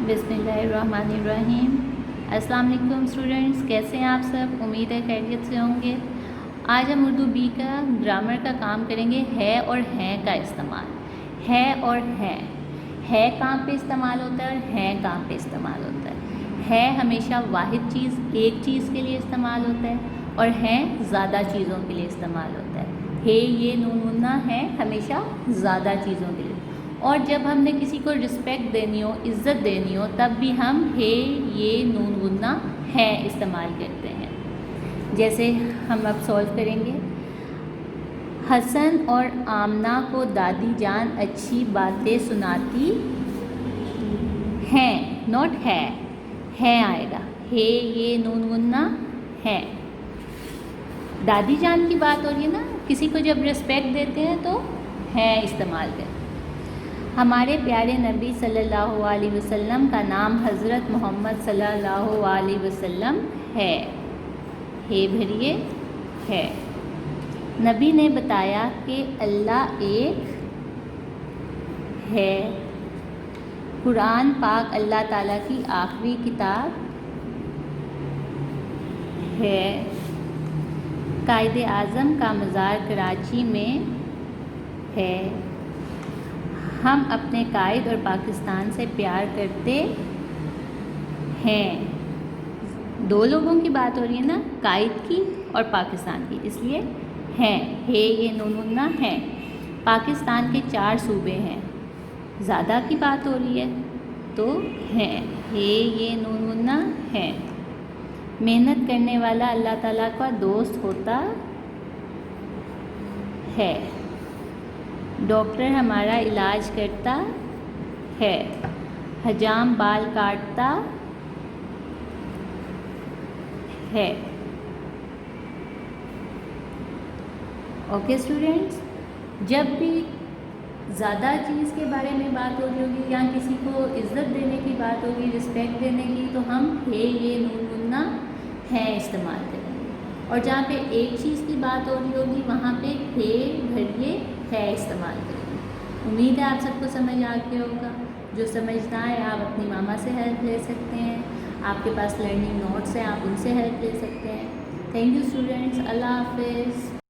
बिस्मिल्लाहिर्रहमानिर्रहीम। अस्सलाम वालेकुम स्टूडेंट्स, कैसे हैं आप सब? उम्मीद है खैरियत से होंगे। आज हम उर्दू बी का ग्रामर का काम करेंगे। है और हैं का इस्तेमाल। है और है कहाँ पे इस्तेमाल होता है और हैं कहाँ पे इस्तेमाल होता है। है हमेशा वाहिद चीज़, एक चीज़ के लिए इस्तेमाल होता है और हैं ज़्यादा चीज़ों के लिए इस्तेमाल होता है। हे ये नून मुन्ना है हमेशा ज़्यादा चीज़ों के लिए। और जब हमने किसी को रिस्पेक्ट देनी हो, इज़्ज़त देनी हो, तब भी हम हे ये नून गुन्ना है इस्तेमाल करते हैं। जैसे हम अब सॉल्व करेंगे। हसन और आमना को दादी जान अच्छी बातें सुनाती हैं, नॉट है आएगा। हे ये नून गुन्ना है। दादी जान की बात हो रही है ना, किसी को जब रिस्पेक्ट देते हैं तो है इस्तेमाल करते हैं। हमारे प्यारे नबी सल्लल्लाहु अलैहि वसल्लम का नाम हज़रत मोहम्मद सल्लल्लाहु अलैहि वसल्लम है। हे भरिए है। नबी ने बताया कि अल्लाह एक है। कुरान पाक अल्लाह ताला की आखिरी किताब है। कायदे आज़म का मज़ार कराची में है। हम अपने कायद और पाकिस्तान से प्यार करते हैं। दो लोगों की बात हो रही है ना, कायद की और पाकिस्तान की, इसलिए हैं। हे ये नून मुन्ना है। पाकिस्तान के 4 सूबे हैं, ज़्यादा की बात हो रही है तो हैं। हे ये नून मुन्ना है। मेहनत करने वाला अल्लाह ताला का दोस्त होता है। डॉक्टर हमारा इलाज करता है। हजाम बाल काटता है। ओके स्टूडेंट्स, जब भी ज़्यादा चीज़ के बारे में बात हो रही होगी या किसी को इज़्ज़त देने की बात होगी, रिस्पेक्ट देने की, तो हम हे ये नून मुन्ना है इस्तेमाल करेंगे। और जहाँ पे एक चीज़ की बात हो रही होगी वहाँ पे हे भरिए है इस्तेमाल करेंगे। उम्मीद है आप सबको समझ आ गया होगा। जो समझना है आप अपनी मामा से हेल्प ले सकते हैं, आपके पास लर्निंग नोट्स हैं आप उनसे हेल्प ले सकते हैं। थैंक यू स्टूडेंट्स, अल्लाह हाफिज़।